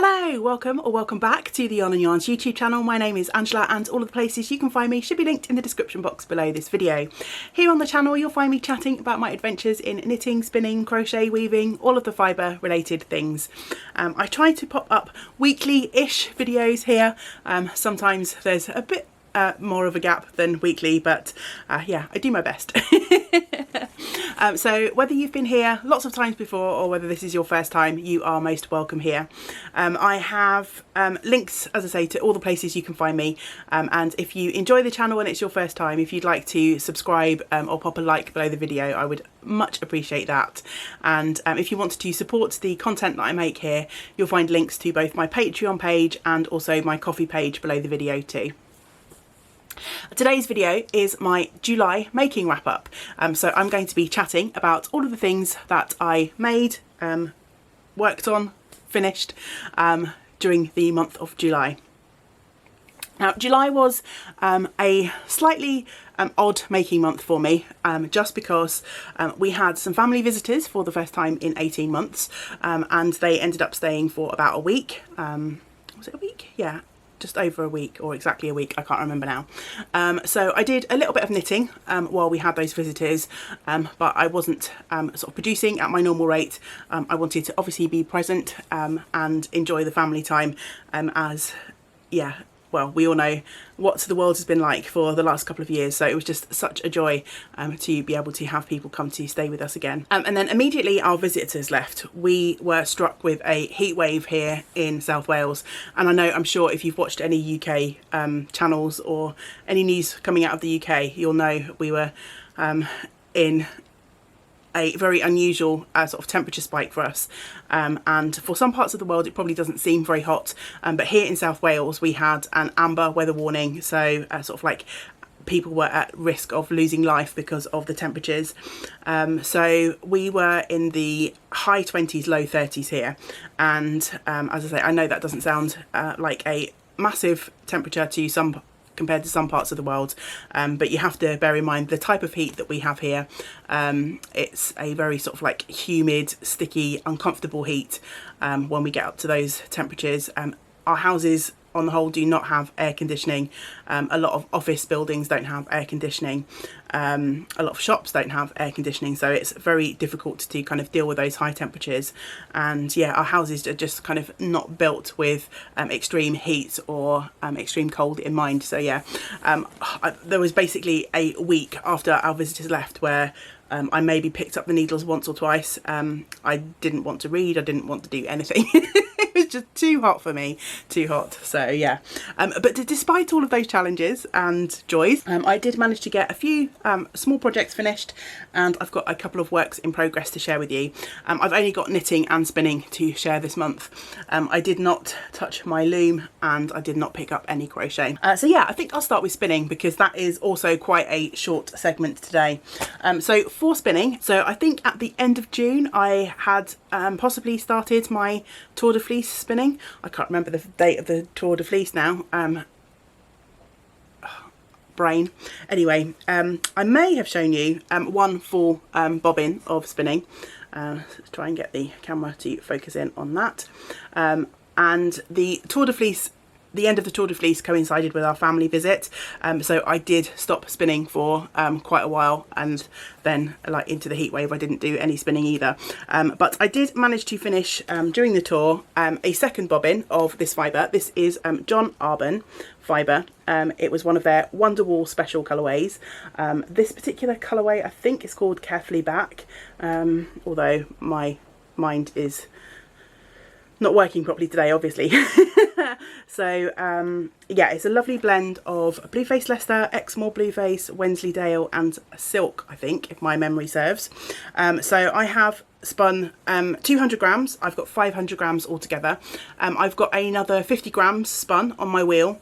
Hello, welcome or welcome back to the Yarn and Yarns YouTube channel. My name is Angela and all of the places you can find me should be linked in the description box below this video. Here on the channel you'll find me chatting about my adventures in knitting, spinning, crochet, weaving, all of the fibre related things. I try to pop up weekly-ish videos here. Sometimes there's a bit more of a gap than weekly, but yeah, I do my best. So whether you've been here lots of times before or whether this is your first time, you are most welcome here. I have links, as I say, to all the places you can find me, and if you enjoy the channel and it's your first time, if you'd like to subscribe or pop a like below the video, I would much appreciate that. And if you want to support the content that I make here, you'll find links to both my Patreon page and also my Ko-fi page below the video too. Today's video is my July making wrap up, so I'm going to be chatting about all of the things that I made, worked on, finished during the month of July. Now July was a slightly odd making month for me, just because we had some family visitors for the first time in 18 months, and they ended up staying for about a week. Was it a week? Yeah. Just over a week, or exactly a week, I can't remember now. So I did a little bit of knitting while we had those visitors, but I wasn't sort of producing at my normal rate. I wanted to obviously be present and enjoy the family time, as yeah, well, we all know what the world has been like for the last couple of years, so it was just such a joy to be able to have people come to stay with us again. And then immediately our visitors left, we were struck with a heat wave here in South Wales, and I'm sure if you've watched any UK channels or any news coming out of the UK, you'll know we were in a very unusual sort of temperature spike for us, and for some parts of the world it probably doesn't seem very hot, but here in South Wales we had an amber weather warning, so sort of like people were at risk of losing life because of the temperatures. So we were in the high 20s, low 30s here, and as I say, I know that doesn't sound like a massive temperature to some compared to some parts of the world, but you have to bear in mind the type of heat that we have here. It's a very sort of like humid, sticky, uncomfortable heat when we get up to those temperatures. Our houses on the whole do not have air conditioning. A lot of office buildings don't have air conditioning. A lot of shops don't have air conditioning, so it's very difficult to kind of deal with those high temperatures. And yeah, our houses are just kind of not built with extreme heat or extreme cold in mind. So yeah, there was basically a week after our visitors left where I maybe picked up the needles once or twice. I didn't want to read, I didn't want to do anything. It was just too hot for me, too hot. So yeah, but despite all of those challenges and joys, I did manage to get a few small projects finished, and I've got a couple of works in progress to share with you. I've only got knitting and spinning to share this month. I did not touch my loom and I did not pick up any crochet. So yeah, I think I'll start with spinning because that is also quite a short segment today. So for spinning, so I think at the end of June I had possibly started my Tour de Fleece spinning. I can't remember the date of the Tour de Fleece now. Brain. Anyway, I may have shown you one full bobbin of spinning. Let's try and get the camera to focus in on that. And the Tour de Fleece, the end of the Tour de Fleece coincided with our family visit, so I did stop spinning for quite a while, and then like into the heat wave I didn't do any spinning either. But I did manage to finish during the tour a second bobbin of this fibre. This is John Arbon fibre. It was one of their Wonderwall special colourways. This particular colourway I think is called Carefully Back, although my mind is not working properly today, obviously. So yeah, it's a lovely blend of Blueface Leicester, Exmoor Blueface, Wensleydale and Silk, I think, if my memory serves. So I have spun 200 grams, I've got 500 grams altogether. I've got another 50 grams spun on my wheel.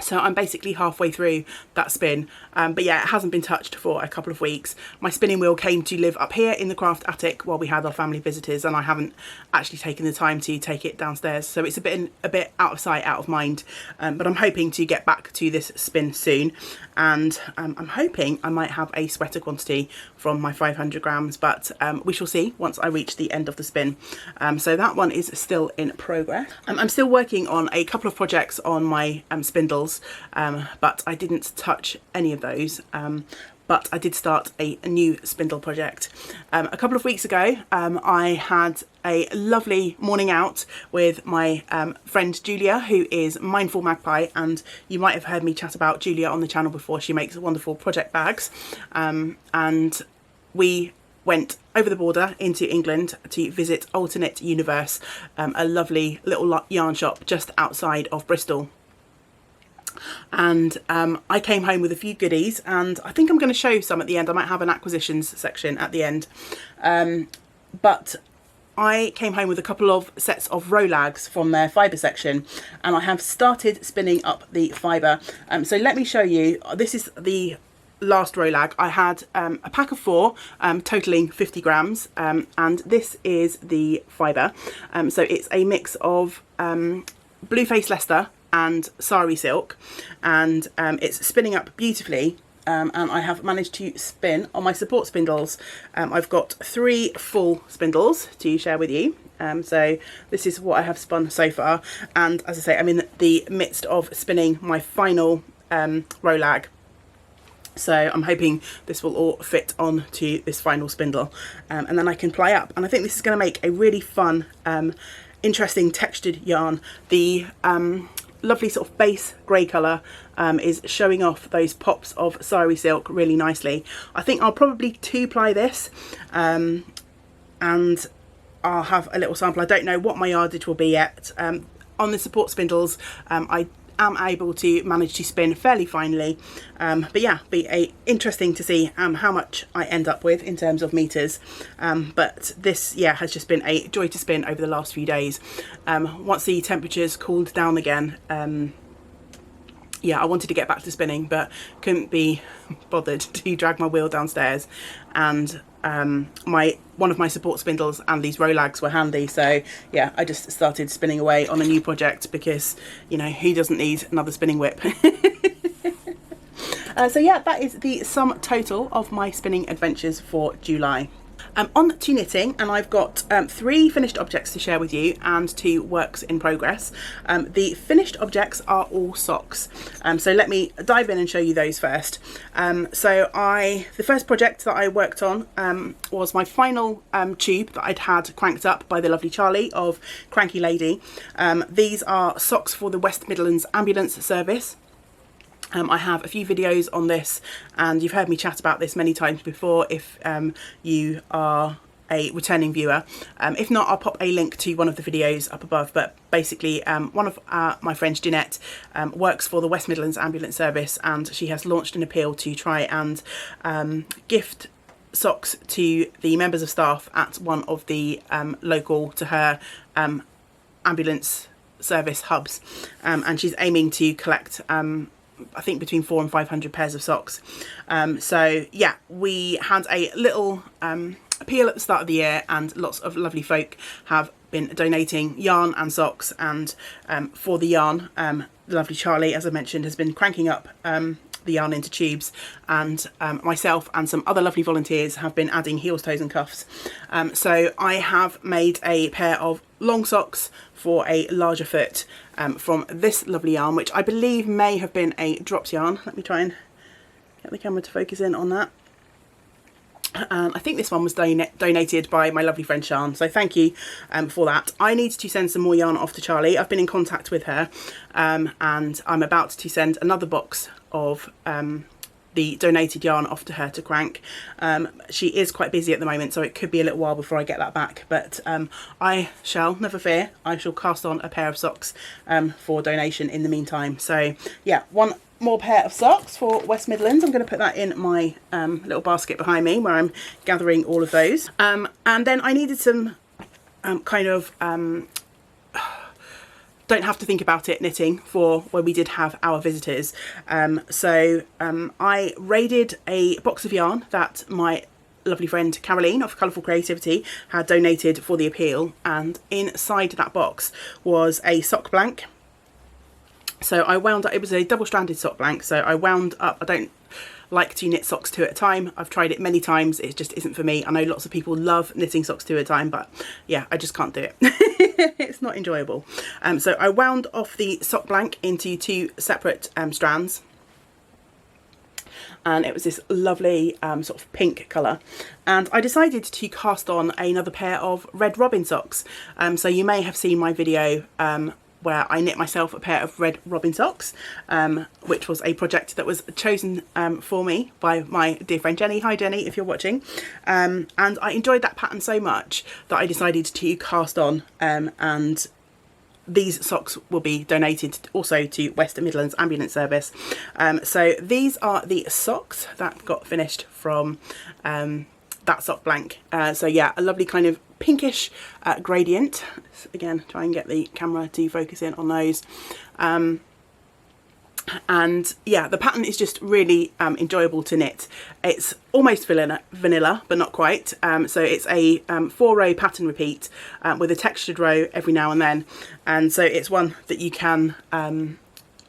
So I'm basically halfway through that spin, but yeah, it hasn't been touched for a couple of weeks. My spinning wheel came to live up here in the craft attic while we had our family visitors, and I haven't actually taken the time to take it downstairs. So it's a bit out of sight, out of mind, but I'm hoping to get back to this spin soon. And I'm hoping I might have a sweater quantity from my 500 grams, but we shall see once I reach the end of the spin. So that one is still in progress. I'm still working on a couple of projects on my spindles, but I didn't touch any of those. But I did start a new spindle project. A couple of weeks ago, I had a lovely morning out with my friend Julia, who is Mindful Magpie, and you might have heard me chat about Julia on the channel before. She makes wonderful project bags, and we went over the border into England to visit Alternate Universe, a lovely little yarn shop just outside of Bristol. And I came home with a few goodies, and I think I'm going to show some at the end. I might have an acquisitions section at the end, but I came home with a couple of sets of Rolags from their fibre section, and I have started spinning up the fibre. So let me show you. This is the last Rolag. I had a pack of 4 totaling 50 grams, and this is the fibre. So it's a mix of Blueface Leicester and Sari silk, and it's spinning up beautifully, and I have managed to spin on my support spindles. I've got 3 full spindles to share with you. So this is what I have spun so far, and as I say, I'm in the midst of spinning my final Rolag. So I'm hoping this will all fit onto this final spindle, and then I can ply up. And I think this is going to make a really fun, interesting textured yarn. The lovely sort of base grey colour is showing off those pops of Sari silk really nicely. I think I'll probably 2-ply this, and I'll have a little sample. I don't know what my yardage will be yet. On the support spindles, I am able to manage to spin fairly finely, but yeah, be interesting to see how much I end up with in terms of meters. But this, yeah, has just been a joy to spin over the last few days. Once the temperatures cooled down again, yeah, I wanted to get back to spinning, but couldn't be bothered to drag my wheel downstairs, and one of my support spindles and these Rolags were handy, so yeah, I just started spinning away on a new project because, you know, who doesn't need another spinning whip? So yeah, that is the sum total of my spinning adventures for July. On to knitting, and I've got 3 finished objects to share with you and 2 works in progress. The finished objects are all socks, so let me dive in and show you those first. The first project that I worked on was my final tube that I'd had cranked up by the lovely Charlie of Cranky Lady. These are socks for the West Midlands Ambulance Service. I have a few videos on this, and you've heard me chat about this many times before if you are a returning viewer. If not, I'll pop a link to one of the videos up above, but basically one of my friends, Jeanette, works for the West Midlands Ambulance Service, and she has launched an appeal to try and gift socks to the members of staff at one of the local to her ambulance service hubs, and she's aiming to collect I think between 400 and 500 pairs of socks. So yeah, we had a little appeal at the start of the year, and lots of lovely folk have been donating yarn and socks, and for the yarn, the lovely Charlie, as I mentioned, has been cranking up the yarn into tubes, and myself and some other lovely volunteers have been adding heels, toes and cuffs. So I have made a pair of long socks for a larger foot from this lovely yarn, which I believe may have been a drops yarn. Let me try and get the camera to focus in on that. I think this one was donated by my lovely friend Sian, so thank you for that. I need to send some more yarn off to Charlie. I've been in contact with her, and I'm about to send another box of the donated yarn off to her to crank. She is quite busy at the moment, so it could be a little while before I get that back, but I shall, never fear, I shall cast on a pair of socks for donation in the meantime. So yeah, one more pair of socks for West Midlands. I'm going to put that in my little basket behind me where I'm gathering all of those. And then I needed some kind of don't have to think about it knitting for when we did have our visitors. So I raided a box of yarn that my lovely friend Caroline of Colourful Creativity had donated for the appeal, and inside that box was a sock blank. So I wound up, it was a double-stranded sock blank, so I wound up, I don't like to knit socks 2 at a time. I've tried it many times, it just isn't for me. I know lots of people love knitting socks 2 at a time, but yeah, I just can't do it. It's not enjoyable. So I wound off the sock blank into 2 separate strands, and it was this lovely sort of pink colour, and I decided to cast on another pair of Red Robin socks. So you may have seen my video where I knit myself a pair of Red Robin socks, which was a project that was chosen for me by my dear friend Jenny. Hi Jenny, if you're watching. And I enjoyed that pattern so much that I decided to cast on, and these socks will be donated also to West Midlands Ambulance Service. So these are the socks that got finished from that sock blank. So yeah, a lovely kind of pinkish gradient. Again, try and get the camera to focus in on those. And yeah, the pattern is just really enjoyable to knit. It's almost vanilla, but not quite. So it's a 4-row pattern repeat with a textured row every now and then, and so it's one that you can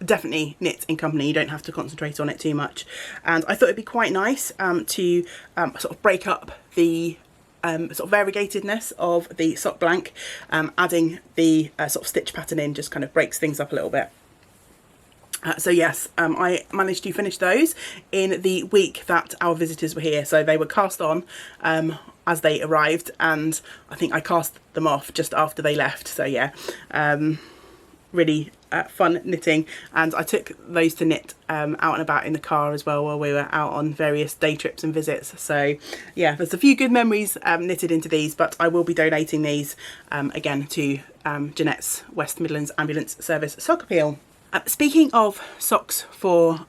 definitely knit in company. You don't have to concentrate on it too much, and I thought it'd be quite nice to sort of break up the sort of variegatedness of the sock blank. Adding the sort of stitch pattern in just kind of breaks things up a little bit. So yes, I managed to finish those in the week that our visitors were here. So they were cast on as they arrived, and I think I cast them off just after they left. So yeah, really fun knitting, and I took those to knit out and about in the car as well while we were out on various day trips and visits. So yeah, there's a few good memories knitted into these, but I will be donating these again to Jeanette's West Midlands Ambulance Service sock appeal. Speaking of socks for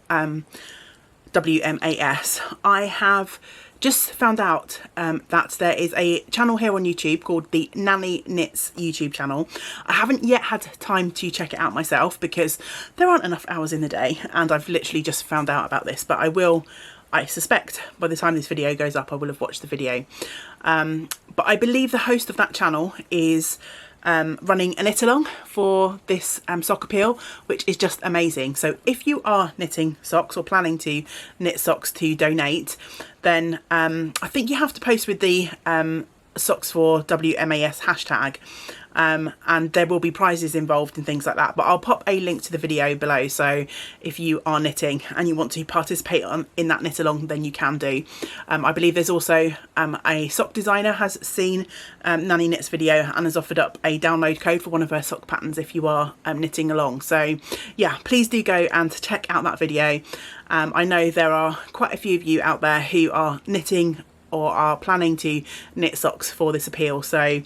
WMAS, I have just found out that there is a channel here on YouTube called the Nanny Knits YouTube channel. I haven't yet had time to check it out myself because there aren't enough hours in the day, and I've literally just found out about this, but I will, I suspect by the time this video goes up I will have watched the video. But I believe the host of that channel is running a knit along for this sock appeal, which is just amazing. So if you are knitting socks or planning to knit socks to donate, then I think you have to post with the socks for WMAS hashtag, and there will be prizes involved and things like that, but I'll pop a link to the video below, so if you are knitting and you want to participate in that knit along, then you can do. I believe there's also a sock designer has seen Nanny Knits video and has offered up a download code for one of her sock patterns if you are knitting along. So yeah, please do go and check out that video. I know there are quite a few of you out there who are knitting or are planning to knit socks for this appeal, so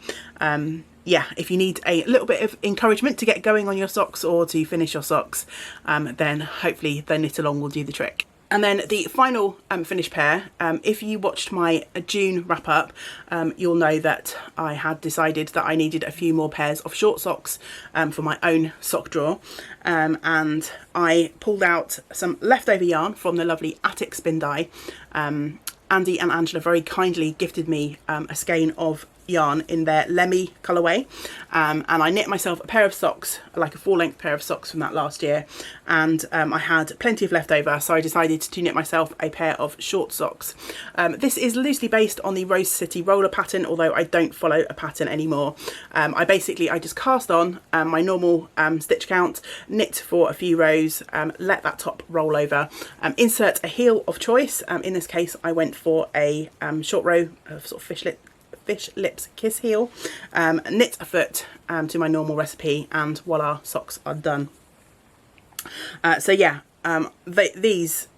yeah, if you need a little bit of encouragement to get going on your socks or to finish your socks, then hopefully the knit along will do the trick. And then the final finished pair, if you watched my June wrap up, you'll know that I had decided that I needed a few more pairs of short socks for my own sock drawer, and I pulled out some leftover yarn from the lovely Attic Spin Dye. Andy and Angela very kindly gifted me a skein of yarn in their Lemmy colourway, and I knit myself a pair of socks, like a full-length pair of socks from that last year, and I had plenty of leftover, so I decided to knit myself a pair of short socks. This is loosely based on the Rose City roller pattern, although I don't follow a pattern anymore. I just cast on my normal stitch count, knit for a few rows, let that top roll over, insert a heel of choice. In this case I went for a short row of sort of fish lips kiss heel, knit a foot to my normal recipe, and voila, socks are done. So yeah, these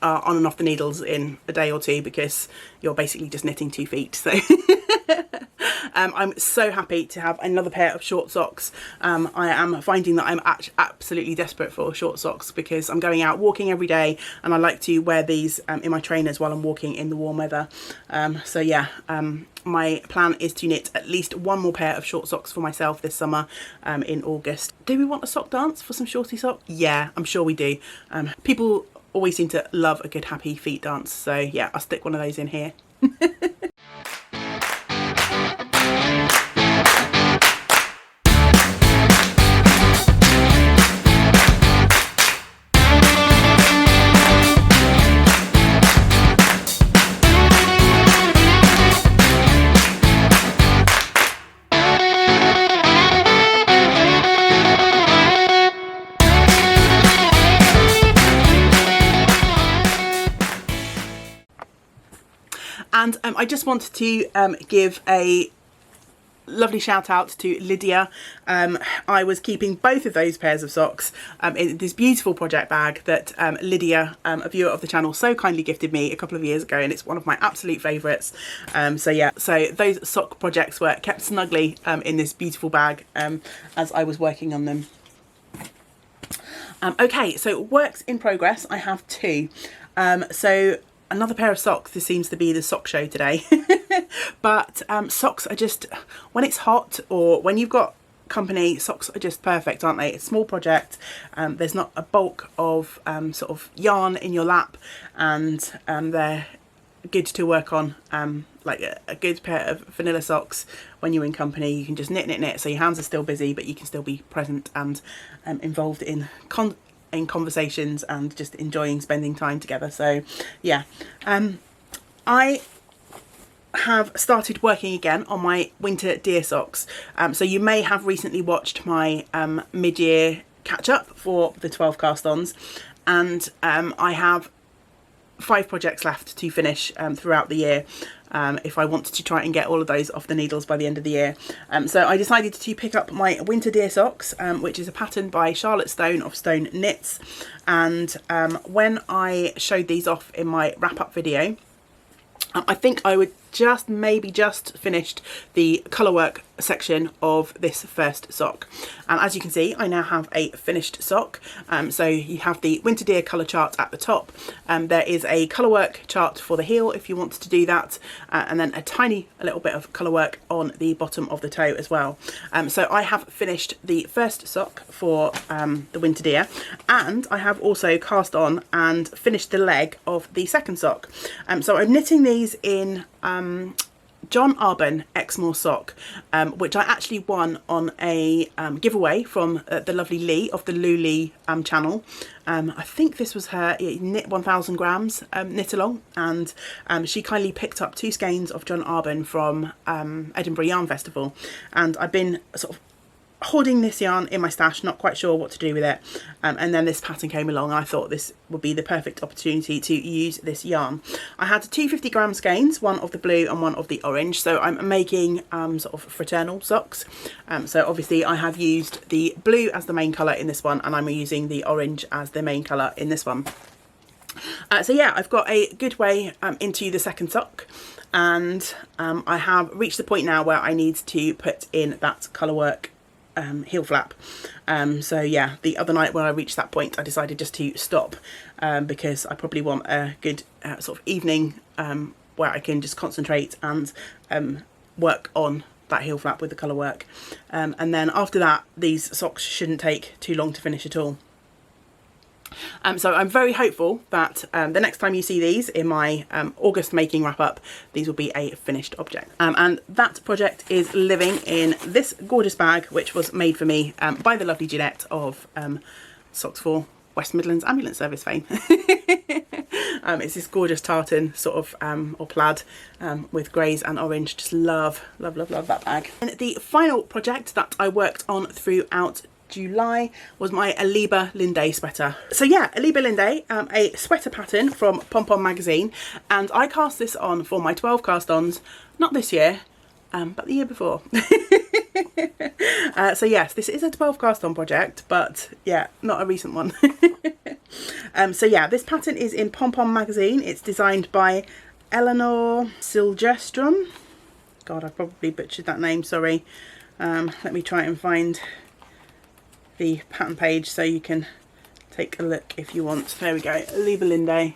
on and off the needles in a day or two, because you're basically just knitting 2 feet. So I'm so happy to have another pair of short socks. I am finding that I'm absolutely desperate for short socks, because I'm going out walking every day and I like to wear these in my trainers while I'm walking in the warm weather. So yeah, my plan is to knit at least one more pair of short socks for myself this summer in August. Do we want a sock dance for some shorty socks? Yeah, I'm sure we do. People always seem to love a good happy feet dance, so yeah, I'll stick one of those in here. And I just wanted to give a lovely shout out to Lydia. I was keeping both of those pairs of socks in this beautiful project bag that Lydia, a viewer of the channel, so kindly gifted me a couple of years ago, and it's one of my absolute favourites. So yeah, so those sock projects were kept snugly in this beautiful bag as I was working on them. Okay, so works in progress, I have 2. So another pair of socks. This seems to be the sock show today. But socks are just, when it's hot or when you've got company, socks are just perfect, aren't they? It's a small project. There's not a bulk of sort of yarn in your lap, and they're good to work on. Like a good pair of vanilla socks when you're in company. You can just knit, so your hands are still busy, but you can still be present and involved in conversations and just enjoying spending time together. So yeah, I have started working again on my winter deer socks. So you may have recently watched my mid-year catch up for the 12 cast-ons, and I have 5 projects left to finish throughout the year, if I wanted to try and get all of those off the needles by the end of the year. So I decided to pick up my winter deer socks, which is a pattern by Charlotte Stone of Stone Knits. And when I showed these off in my wrap-up video, I think I would maybe just finished the colourwork section of this first sock, and as you can see, I now have a finished sock. So you have the Winter Deer colour chart at the top. There is a colourwork chart for the heel if you want to do that, and then a little bit of colourwork on the bottom of the toe as well. So I have finished the first sock for the Winter Deer, and I have also cast on and finished the leg of the second sock. So I'm knitting these in John Arbon Exmoor sock, which I actually won on a giveaway from the lovely Lee of the Lou Lee channel. I think this was her Knit 1000 grams knit along, and she kindly picked up 2 skeins of John Arbon from Edinburgh Yarn Festival, and I've been sort of holding this yarn in my stash, not quite sure what to do with it, and then this pattern came along and I thought this would be the perfect opportunity to use this yarn. I had 2 50-gram skeins, one of the blue and one of the orange, so I'm making sort of fraternal socks. So obviously I have used the blue as the main colour in this one, and I'm using the orange as the main colour in this one. So yeah, I've got a good way into the second sock, and I have reached the point now where I need to put in that colourwork heel flap. So yeah, the other night when I reached that point, I decided just to stop, because I probably want a good sort of evening where I can just concentrate and work on that heel flap with the colour work. And then after that, these socks shouldn't take too long to finish at all. So I'm very hopeful that the next time you see these in my August making wrap up, these will be a finished object. And that project is living in this gorgeous bag, which was made for me by the lovely Jeanette of Socks for West Midlands Ambulance Service fame. It's this gorgeous tartan sort of or plaid with greys and orange. Just love that bag. And the final project that I worked on throughout July was my Aliba Linde sweater. So yeah, Aliba Linde, a sweater pattern from Pom Pom magazine, and I cast this on for my 12 cast-ons, not this year, but the year before. So yes, this is a 12 cast-on project, but yeah, not a recent one. So yeah, this pattern is in Pom Pom magazine. It's designed by Eleanor Silgestrom. God, I probably butchered that name, sorry. Let me try and find the pattern page so you can take a look if you want. There we go, Lieberlinde.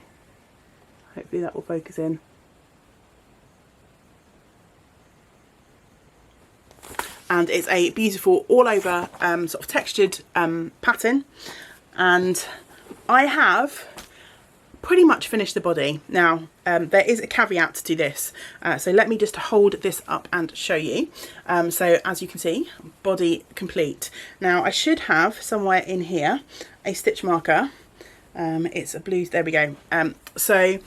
Hopefully that will focus in. And it's a beautiful all over sort of textured pattern, and I have pretty much finished the body. Now there is a caveat to this, so let me just hold this up and show you. So as you can see, body complete. Now I should have somewhere in here a stitch marker. It's a blue, there we go. So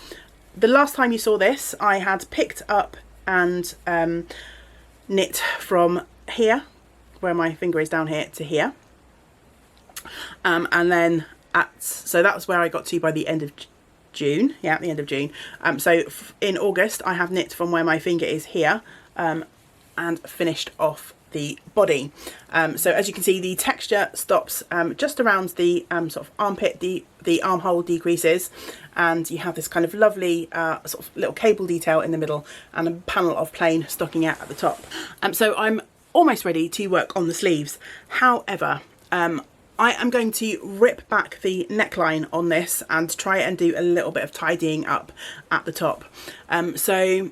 the last time you saw this, I had picked up and knit from here, where my finger is down here, to here, and then so that was where I got to by the end of June. Yeah, at the end of June. So in August I have knit from where my finger is here, and finished off the body. So as you can see, the texture stops just around the sort of armpit, the armhole decreases, and you have this kind of lovely sort of little cable detail in the middle and a panel of plain stocking out at the top. So I'm almost ready to work on the sleeves. However, I am going to rip back the neckline on this and try and do a little bit of tidying up at the top. So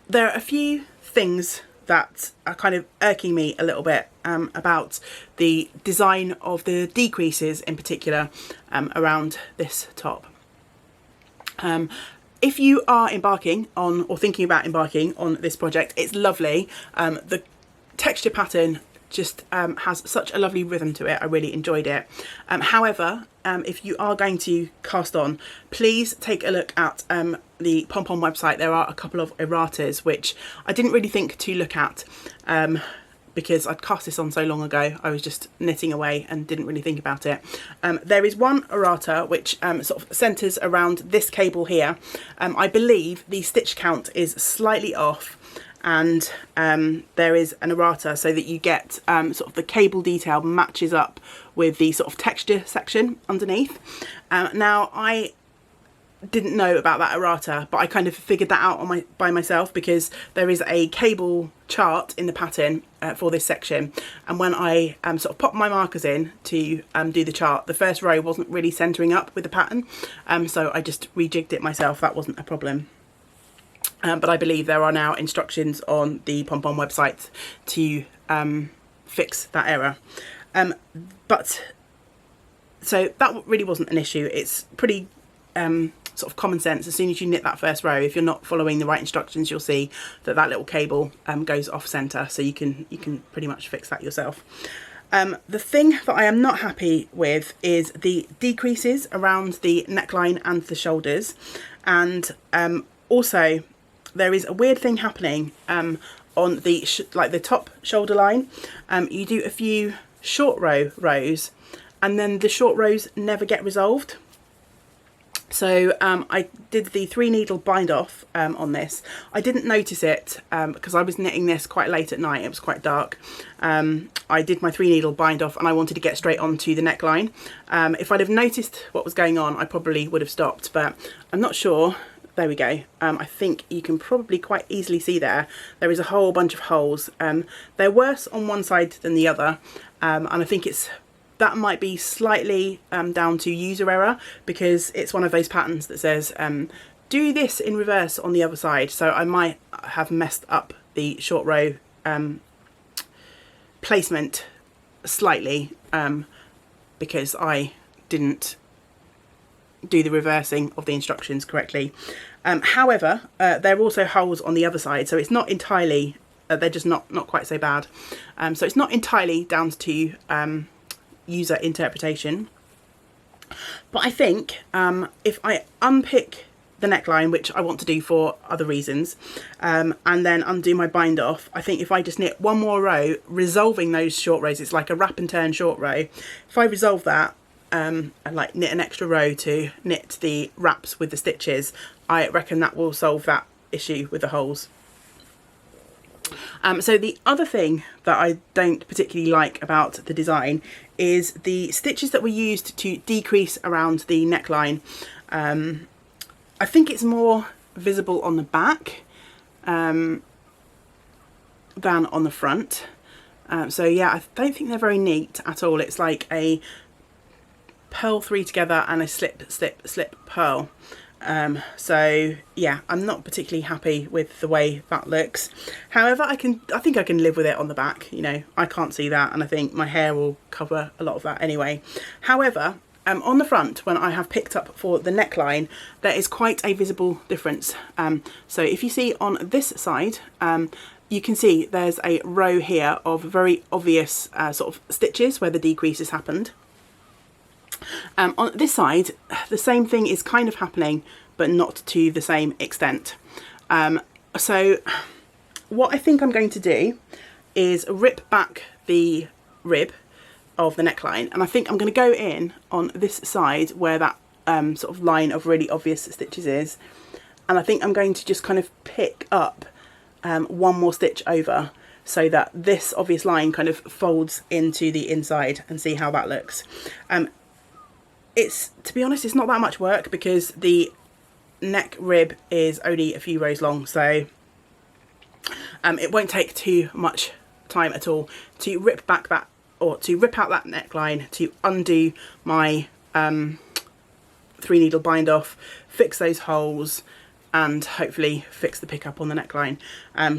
there are a few things that are kind of irking me a little bit about the design of the decreases in particular around this top. If you are embarking on or thinking about embarking on this project, it's lovely. The texture pattern just has such a lovely rhythm to it. I really enjoyed it. However, if you are going to cast on, please take a look at the Pom Pom website. There are a couple of erratas which I didn't really think to look at because I'd cast this on so long ago. I was just knitting away and didn't really think about it. There is one errata which sort of centres around this cable here. I believe the stitch count is slightly off, and there is an errata so that you get sort of the cable detail matches up with the sort of texture section underneath. Now I didn't know about that errata, but I kind of figured that out on by myself, because there is a cable chart in the pattern for this section, and when I sort of popped my markers in to do the chart, the first row wasn't really centering up with the pattern, so I just rejigged it myself. That wasn't a problem. But I believe there are now instructions on the Pom Pom website to fix that error. But so that really wasn't an issue. It's pretty sort of common sense. As soon as you knit that first row, if you're not following the right instructions, you'll see that that little cable goes off center, so you can pretty much fix that yourself. The thing that I am not happy with is the decreases around the neckline and the shoulders, and also there is a weird thing happening on the like the top shoulder line. You do a few short rows and then the short rows never get resolved. So I did the 3 needle bind off on this. I didn't notice it because I was knitting this quite late at night. It was quite dark. I did my 3 needle bind off and I wanted to get straight onto the neckline. If I'd have noticed what was going on, I probably would have stopped, but I'm not sure. There we go. I think you can probably quite easily see there is a whole bunch of holes. They're worse on one side than the other, and I think that might be slightly down to user error, because it's one of those patterns that says do this in reverse on the other side. So I might have messed up the short row placement slightly because I didn't do the reversing of the instructions correctly. However, there are also holes on the other side, so it's not entirely, they're just not quite so bad. So it's not entirely down to user interpretation. But I think if I unpick the neckline, which I want to do for other reasons, and then undo my bind off, I think if I just knit one more row, resolving those short rows, it's like a wrap and turn short row. If I resolve that, and like knit an extra row to knit the wraps with the stitches, I reckon that will solve that issue with the holes. So the other thing that I don't particularly like about the design is the stitches that were used to decrease around the neckline. I think it's more visible on the back than on the front. So yeah, I don't think they're very neat at all. It's like a purl 3 together and a slip, slip, slip purl. So yeah, I'm not particularly happy with the way that looks. However, I think I can live with it on the back. You know, I can't see that, and I think my hair will cover a lot of that anyway. However, on the front, when I have picked up for the neckline, there is quite a visible difference. So if you see on this side, you can see there's a row here of very obvious sort of stitches where the decrease has happened. On this side, the same thing is kind of happening, but not to the same extent. So what I think I'm going to do is rip back the rib of the neckline, and I think I'm going to go in on this side where that sort of line of really obvious stitches is, and I think I'm going to just kind of pick up one more stitch over so that this obvious line kind of folds into the inside, and see how that looks. To be honest, it's not that much work because the neck rib is only a few rows long, so it won't take too much time at all to rip back that, or to rip out that neckline, to undo my 3 needle bind off, fix those holes, and hopefully fix the pickup on the neckline.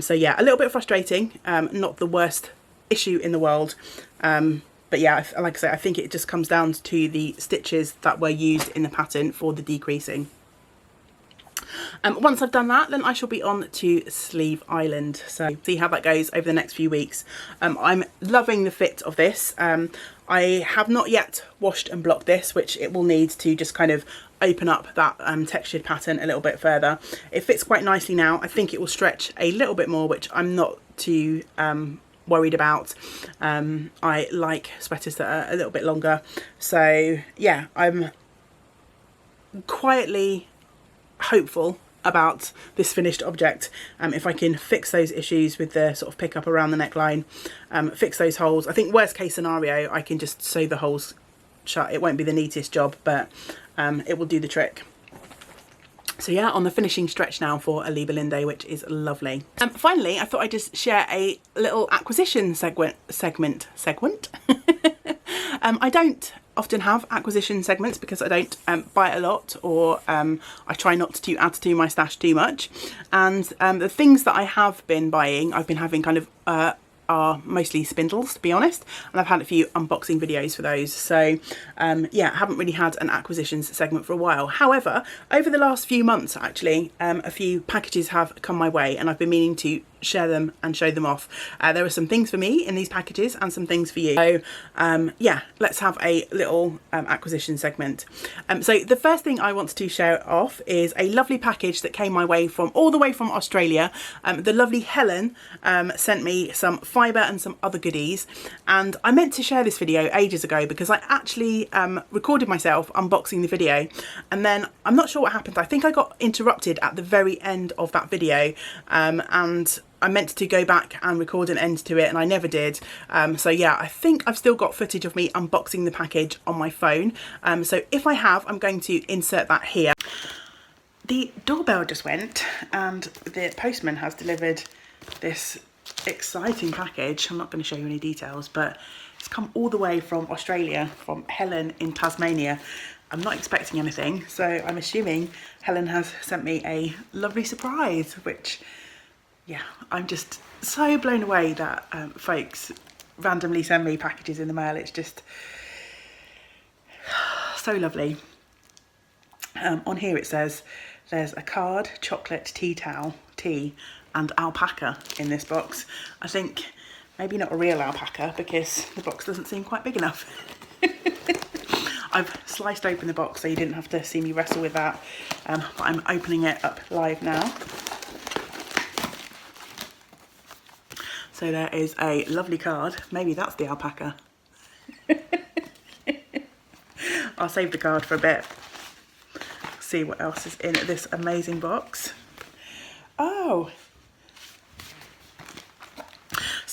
So yeah, a little bit frustrating, not the worst issue in the world. But yeah, like I say, I think it just comes down to the stitches that were used in the pattern for the decreasing. Once I've done that, then I shall be on to Sleeve Island. So see how that goes over the next few weeks. I'm loving the fit of this. I have not yet washed and blocked this, which it will need to just kind of open up that textured pattern a little bit further. It fits quite nicely now. I think it will stretch a little bit more, which I'm not too worried about. I like sweaters that are a little bit longer, so yeah, I'm quietly hopeful about this finished object. If I can fix those issues with the sort of pickup around the neckline, fix those holes, I think worst case scenario I can just sew the holes shut. It won't be the neatest job, but it will do the trick. So yeah, on the finishing stretch now for a Liebe Linde, which is lovely. Finally, I thought I'd just share a little acquisition segment. I don't often have acquisition segments because I don't buy a lot, or I try not to add to my stash too much. And the things that I have been buying, I've been having kind of are mostly spindles, to be honest, and I've had a few unboxing videos for those. So yeah, I haven't really had an acquisitions segment for a while. However, over the last few months actually, a few packages have come my way, and I've been meaning to share them and show them off. There are some things for me in these packages and some things for you. So yeah, let's have a little acquisition segment. So the first thing I want to share off is a lovely package that came my way from all the way from Australia. The lovely Helen sent me some fibre and some other goodies, and I meant to share this video ages ago because I actually recorded myself unboxing the video, and then I'm not sure what happened. I think I got interrupted at the very end of that video, and I meant to go back and record an end to it, and I never did. So yeah, I think I've still got footage of me unboxing the package on my phone. So if I have, I'm going to insert that here. The doorbell just went, and the postman has delivered this exciting package. I'm not going to show you any details, but it's come all the way from Australia, from Helen in Tasmania. I'm not expecting anything, so I'm assuming Helen has sent me a lovely surprise, which, yeah, I'm just so blown away that folks randomly send me packages in the mail. It's just so lovely. On here it says there's a card, chocolate, tea towel, tea, and alpaca in this box. I think maybe not a real alpaca because the box doesn't seem quite big enough. I've sliced open the box so you didn't have to see me wrestle with that, but I'm opening it up live now. So there is a lovely card. Maybe that's the alpaca. I'll save the card for a bit. See what else is in this amazing box. Oh,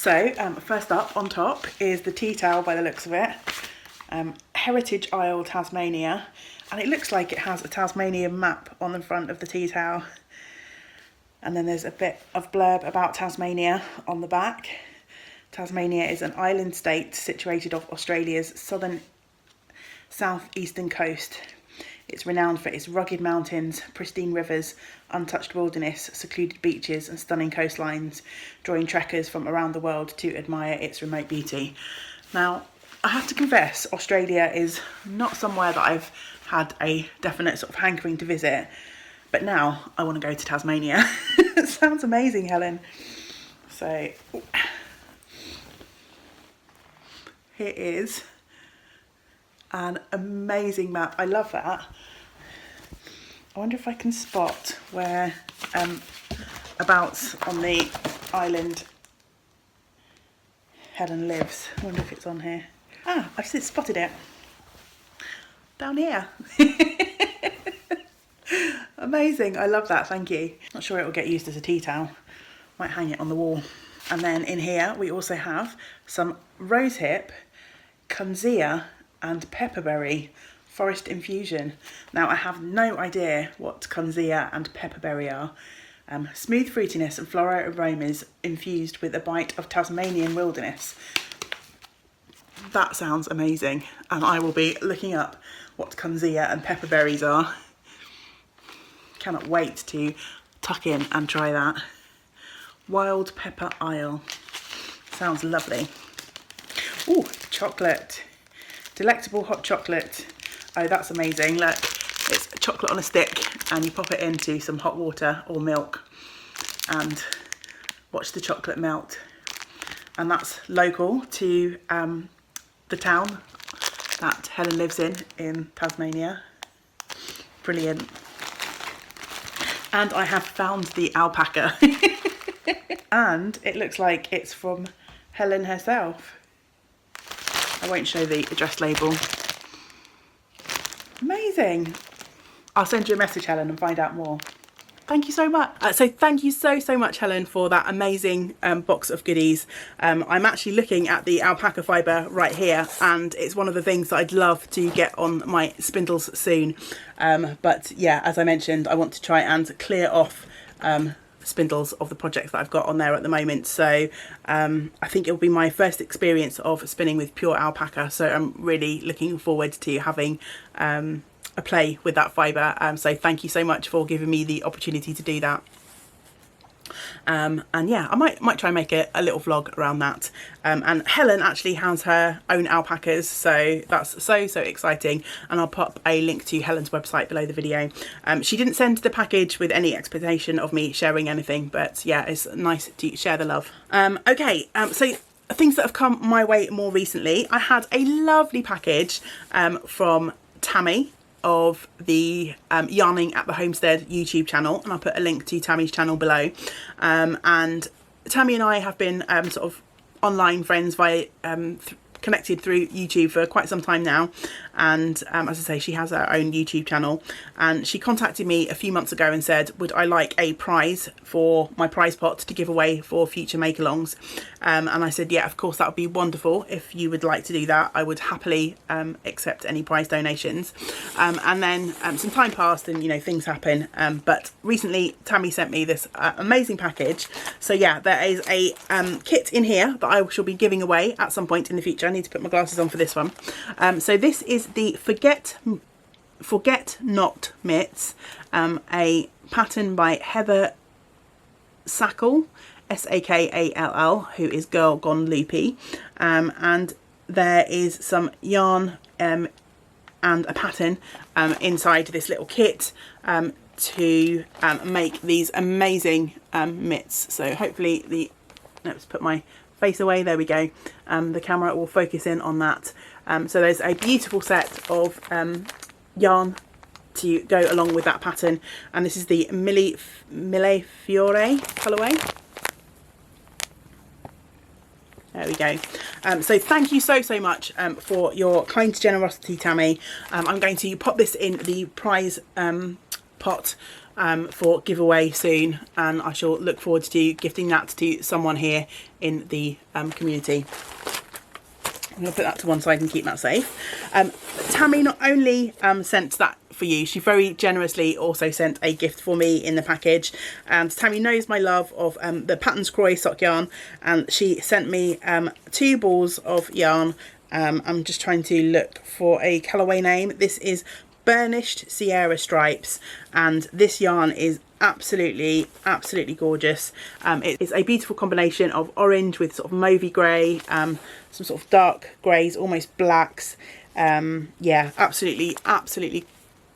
So first up on top is the tea towel by the looks of it. Heritage Isle, Tasmania, and it looks like it has a Tasmanian map on the front of the tea towel, and then there's a bit of blurb about Tasmania on the back. Tasmania is an island state situated off Australia's southeastern coast. It's renowned for its rugged mountains, pristine rivers, untouched wilderness, secluded beaches and stunning coastlines, drawing trekkers from around the world to admire its remote beauty. Now, I have to confess, Australia is not somewhere that I've had a definite sort of hankering to visit, but now I want to go to Tasmania. It sounds amazing, Helen. So, here is an amazing map. I love that. I wonder if I can spot where abouts on the island Helen lives. I wonder if it's on here. Ah, I've spotted it. Down here. Amazing. I love that. Thank you. Not sure it will get used as a tea towel. Might hang it on the wall. And then in here we also have some rosehip, kunzea and pepperberry forest infusion. Now, I have no idea what kunzea and pepperberry are. Smooth fruitiness and floral aromas infused with a bite of Tasmanian wilderness. That sounds amazing, and I will be looking up what kunzea and pepperberries are. Cannot wait to tuck in and try that. Wild Pepper Isle. Sounds lovely. Ooh, chocolate. Delectable hot chocolate. Oh, that's amazing. Look, it's chocolate on a stick and you pop it into some hot water or milk and watch the chocolate melt. And that's local to the town that Helen lives in Tasmania. Brilliant. And I have found the alpaca. And it looks like it's from Helen herself. I won't show the address label. Amazing. I'll send you a message, Helen, and find out more. Thank you so much. So thank you so much, Helen, for that amazing box of goodies. I'm actually looking at the alpaca fibre right here, and it's one of the things that I'd love to get on my spindles soon. But yeah, as I mentioned, I want to try and clear off spindles of the projects that I've got on there at the moment. So I think it'll be my first experience of spinning with pure alpaca. So I'm really looking forward to having a play with that fibre. So thank you so much for giving me the opportunity to do that. And yeah, I might try and make a little vlog around that. And Helen actually has her own alpacas, so that's so exciting, and I'll pop a link to Helen's website below the video. She didn't send the package with any expectation of me sharing anything, but yeah, it's nice to share the love. Okay, so things that have come my way more recently. I had a lovely package from Tammy of the Yarning at the Homestead YouTube channel, and I'll put a link to Tammy's channel below. And Tammy and I have been sort of online friends via connected through YouTube for quite some time now, and as I say, she has her own YouTube channel, and she contacted me a few months ago and said, would I like a prize for my prize pot to give away for future make-alongs, and I said, yeah, of course, that would be wonderful. If you would like to do that, I would happily accept any prize donations. And then some time passed, and you know, things happen, but recently Tammy sent me this amazing package. So yeah, there is a kit in here that I shall be giving away at some point in the future. I need to put my glasses on for this one. So this is the Forget Not mitts, a pattern by Heather Sackall, S-A-K-A-L-L, who is Girl Gone Loopy, and there is some yarn and a pattern inside this little kit to make these amazing mitts. So hopefully let's put my face away, there we go, the camera will focus in on that. So there's a beautiful set of yarn to go along with that pattern, and this is the Mille Fiore colourway. There we go. So thank you so much for your kind generosity, Tammy. I'm going to pop this in the prize pot for giveaway soon, and I shall look forward to gifting that to someone here in the community. I'm going to put that to one side and keep that safe. Tammy not only sent that for you, she very generously also sent a gift for me in the package. And Tammy knows my love of the Patterns Croy sock yarn, and she sent me 2 balls of yarn. I'm just trying to look for a colourway name. This is Burnished Sierra Stripes, and this yarn is absolutely gorgeous. It is a beautiful combination of orange with sort of mauvey grey, some sort of dark greys, almost blacks. Yeah, absolutely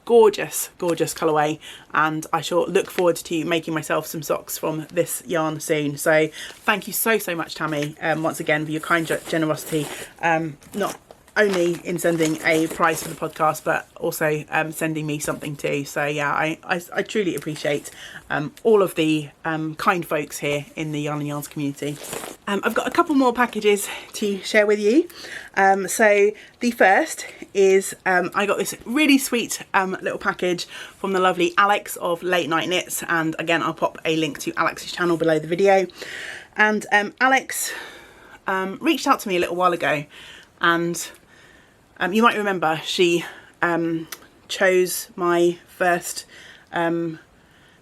gorgeous colourway, and I shall look forward to making myself some socks from this yarn soon. So thank you so much, Tammy, once again for your kind generosity, not only in sending a prize for the podcast, but also sending me something too. So yeah, I truly appreciate all of the kind folks here in the Yarn and Yarns community. I've got a couple more packages to share with you. So the first is I got this really sweet little package from the lovely Alex of Late Night Knits, and again I'll pop a link to Alex's channel below the video. And Alex reached out to me a little while ago, and you might remember she chose my first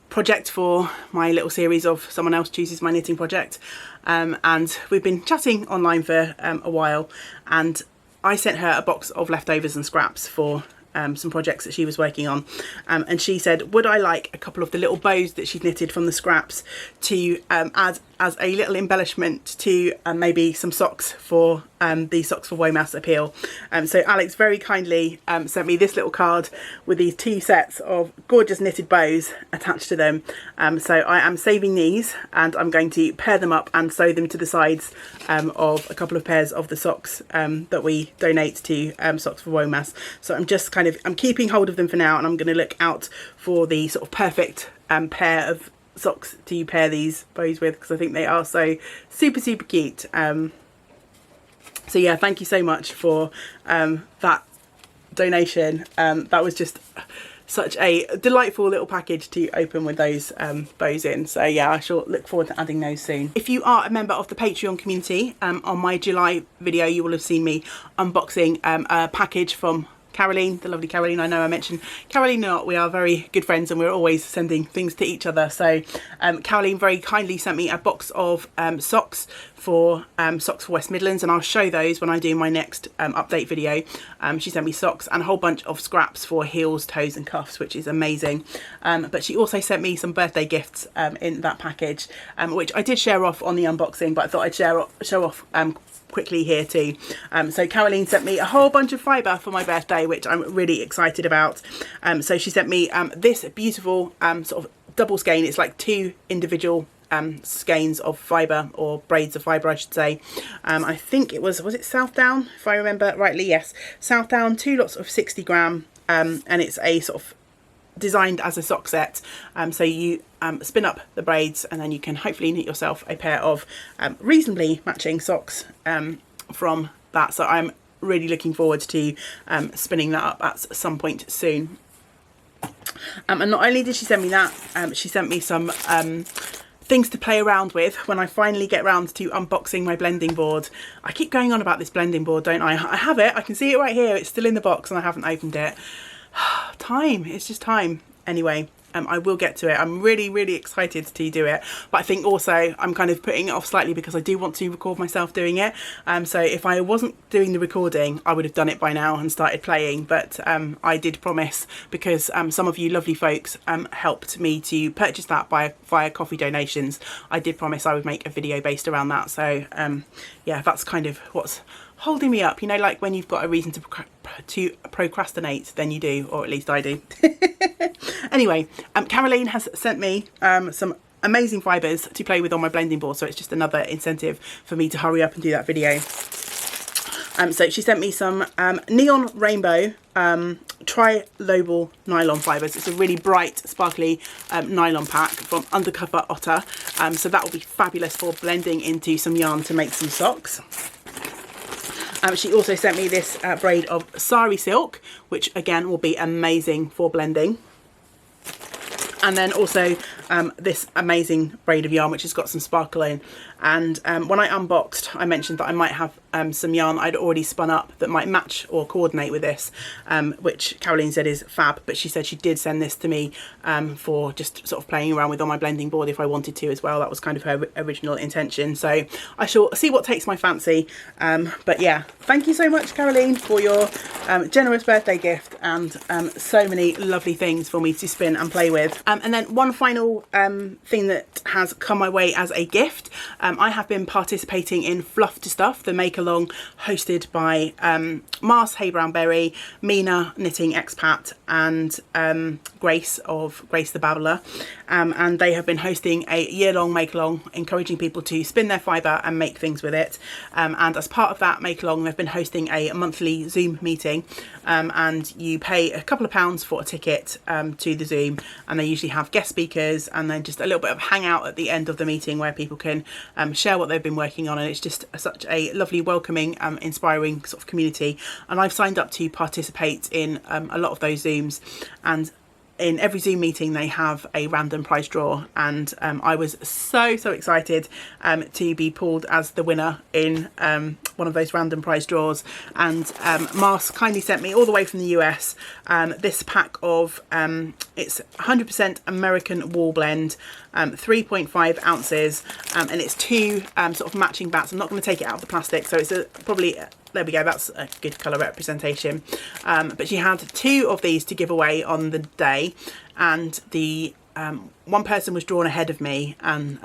project for my little series of Someone Else Chooses My Knitting project, and we've been chatting online for a while, and I sent her a box of leftovers and scraps for some projects that she was working on, and she said would I like a couple of the little bows that she'd knitted from the scraps to add as a little embellishment to maybe some socks for the Socks for Womas appeal. So Alex very kindly sent me this little card with these 2 sets of gorgeous knitted bows attached to them. So I am saving these, and I'm going to pair them up and sew them to the sides of a couple of pairs of the socks that we donate to Socks for Womas. So I'm keeping hold of them for now, and I'm going to look out for the sort of perfect pair of socks to pair these bows with, because I think they are so super cute. So yeah, thank you so much for that donation. That was just such a delightful little package to open with those bows in. So yeah, I shall look forward to adding those soon. If you are a member of the Patreon community, on my July video you will have seen me unboxing a package from Caroline, the lovely Caroline. I know I mentioned Caroline a lot. We are very good friends and we're always sending things to each other. So Caroline very kindly sent me a box of socks for West Midlands, and I'll show those when I do my next update video. She sent me socks and a whole bunch of scraps for heels, toes and cuffs, which is amazing. But she also sent me some birthday gifts in that package, which I did share off on the unboxing, but I thought I'd show off quickly here too. So Caroline sent me a whole bunch of fibre for my birthday, which I'm really excited about. So she sent me this beautiful sort of double skein. It's like 2 individual skeins of fibre, or braids of fibre I should say. I think it was it Southdown, if I remember rightly? Yes, Southdown, 2 lots of 60 gram, and it's a sort of designed as a sock set. So you spin up the braids, and then you can hopefully knit yourself a pair of reasonably matching socks from that. So I'm really looking forward to spinning that up at some point soon. And not only did she send me that, she sent me some things to play around with when I finally get round to unboxing my blending board. I keep going on about this blending board, don't I? I have it, I can see it right here. It's still in the box and I haven't opened it. Time, it's just time. Anyway, I will get to it. I'm really excited to do it, but I think also I'm kind of putting it off slightly because I do want to record myself doing it. So if I wasn't doing the recording, I would have done it by now and started playing, but I did promise, because some of you lovely folks helped me to purchase that via coffee donations. I did promise I would make a video based around that. So yeah, that's kind of what's holding me up, you know, like when you've got a reason to procrastinate, then you do, or at least I do. Anyway, Caroline has sent me some amazing fibres to play with on my blending board, so it's just another incentive for me to hurry up and do that video. So she sent me some neon rainbow tri-lobal nylon fibres. It's a really bright, sparkly nylon pack from Undercover Otter. So that will be fabulous for blending into some yarn to make some socks. She also sent me this braid of sari silk, which again will be amazing for blending. And then also this amazing braid of yarn which has got some sparkle in. And when I unboxed, I mentioned that I might have some yarn I'd already spun up that might match or coordinate with this, which Caroline said is fab, but she said she did send this to me for just sort of playing around with on my blending board if I wanted to as well. That was kind of her original intention, so I shall see what takes my fancy. But yeah, thank you so much, Caroline, for your generous birthday gift and so many lovely things for me to spin and play with. And then one final thing that has come my way as a gift. I have been participating in Fluff to Stuff, the make along hosted by Mars Hey Brown Berry, Mina Knitting Expat, and Grace of Grace the Babbler. And they have been hosting a year-long make along, encouraging people to spin their fibre and make things with it. And as part of that make along, they've been hosting a monthly Zoom meeting, and you pay a couple of pounds for a ticket to the Zoom, and they usually have guest speakers and then just a little bit of hangout at the end of the meeting where people can share what they've been working on, and it's just such a lovely, welcoming, inspiring sort of community. And I've signed up to participate in a lot of those Zooms, and in every Zoom meeting they have a random prize draw, and I was so excited to be pulled as the winner in one of those random prize draws. And Mars kindly sent me all the way from the US this pack of it's 100% American wool blend, 3.5 ounces, and it's two sort of matching bats. I'm not going to take it out of the plastic, so it's probably there we go, that's a good colour representation. But she had two of these to give away on the day, and the one person was drawn ahead of me, and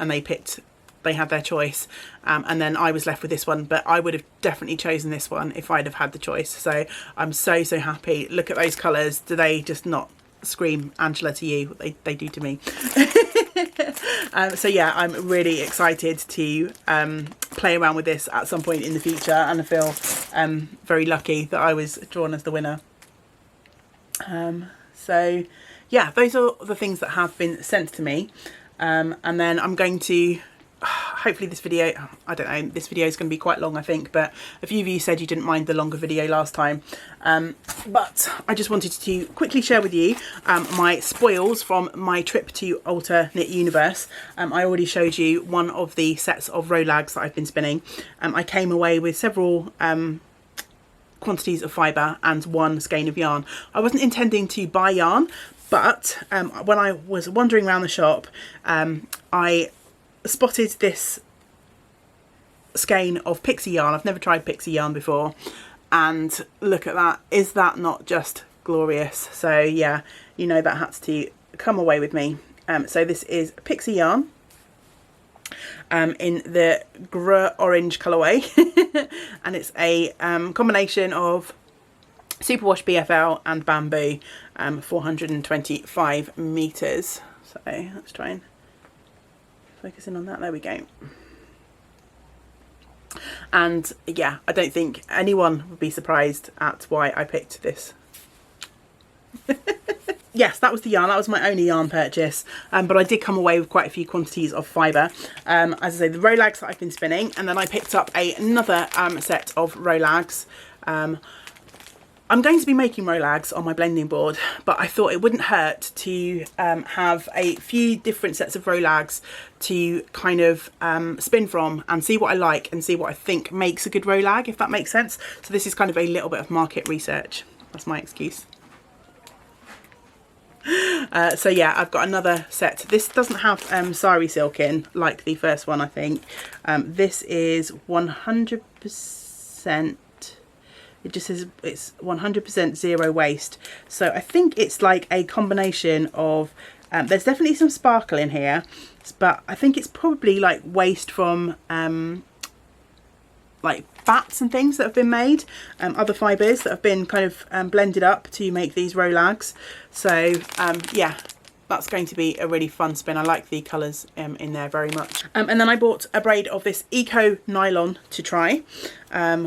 they had their choice, and then I was left with this one, but I would have definitely chosen this one if I'd have had the choice. So I'm so happy. Look at those colours. Do they just not scream Angela to you? They do to me. So yeah, I'm really excited to play around with this at some point in the future, and I feel very lucky that I was drawn as the winner. So yeah, those are the things that have been sent to me, and then I'm going to hopefully this video, I don't know, this video is going to be quite long I think, but a few of you said you didn't mind the longer video last time, but I just wanted to quickly share with you my spoils from my trip to Alter Knit Universe. I already showed you one of the sets of Rolags that I've been spinning. I came away with several quantities of fibre and one skein of yarn. I wasn't intending to buy yarn, but when I was wandering around the shop, I spotted this skein of pixie yarn. I've never tried pixie yarn before, and look at that. Is that not just glorious? So yeah, you know that had to come away with me. So this is pixie yarn in the Gras Orange colourway, and it's a combination of Superwash BFL and bamboo, 425 metres. So let's try and focus in on that. There we go. And yeah, I don't think anyone would be surprised at why I picked this. Yes, that was the yarn. That was my only yarn purchase, but I did come away with quite a few quantities of fibre. As I say, the Rolags that I've been spinning, and then I picked up another set of Rolags. I'm going to be making Rolags on my blending board, but I thought it wouldn't hurt to have a few different sets of Rolags to kind of spin from and see what I like and see what I think makes a good Rolag, if that makes sense. So this is kind of a little bit of market research. That's my excuse. So yeah, I've got another set. This doesn't have sari silk in like the first one, I think. This is 100%. It just says it's 100% zero waste. So I think it's like a combination of, there's definitely some sparkle in here, but I think it's probably like waste from like bats and things that have been made, other fibres that have been kind of blended up to make these Rolags. So yeah, that's going to be a really fun spin. I like the colours in there very much. And then I bought a braid of this Eco Nylon to try,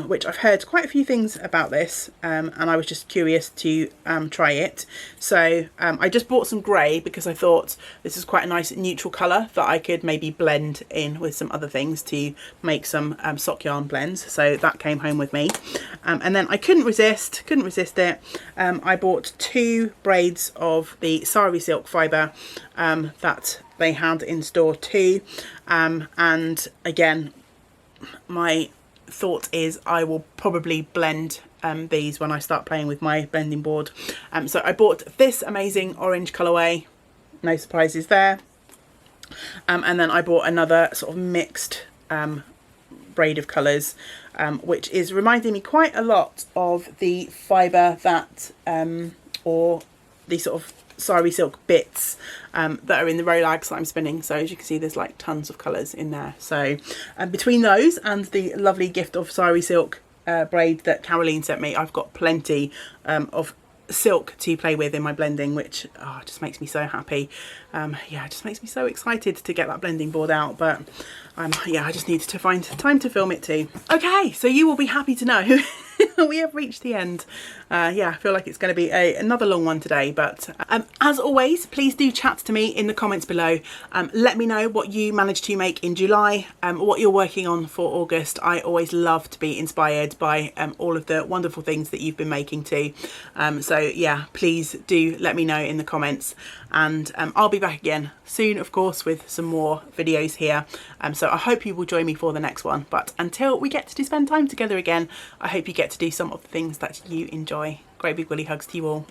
which I've heard quite a few things about this, and I was just curious to try it. So I just bought some grey because I thought this is quite a nice neutral colour that I could maybe blend in with some other things to make some sock yarn blends. So that came home with me. And then I couldn't resist it. I bought two braids of the sari silk fibre fibre that they had in store too. And again, my thought is I will probably blend these when I start playing with my blending board. So I bought this amazing orange colourway, no surprises there. And then I bought another sort of mixed braid of colours, which is reminding me quite a lot of the fibre that, or the sort of sari silk bits that are in the Rolags that I'm spinning. So as you can see, there's like tons of colours in there. So between those and the lovely gift of sari silk braid that Caroline sent me, I've got plenty of silk to play with in my blending, which just makes me so happy. Yeah, it just makes me so excited to get that blending board out, but yeah, I just need to find time to film it too. Okay, so you will be happy to know we have reached the end. Yeah, I feel like it's going to be another long one today, but as always, please do chat to me in the comments below. Let me know what you managed to make in July, what you're working on for August. I always love to be inspired by all of the wonderful things that you've been making too. So yeah, please do let me know in the comments, and I'll be back again soon, of course, with some more videos here. So I hope you will join me for the next one, but until we get to spend time together again, I hope you get to do some of the things that you enjoy. Great big woolly hugs to you all.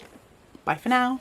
Bye for now.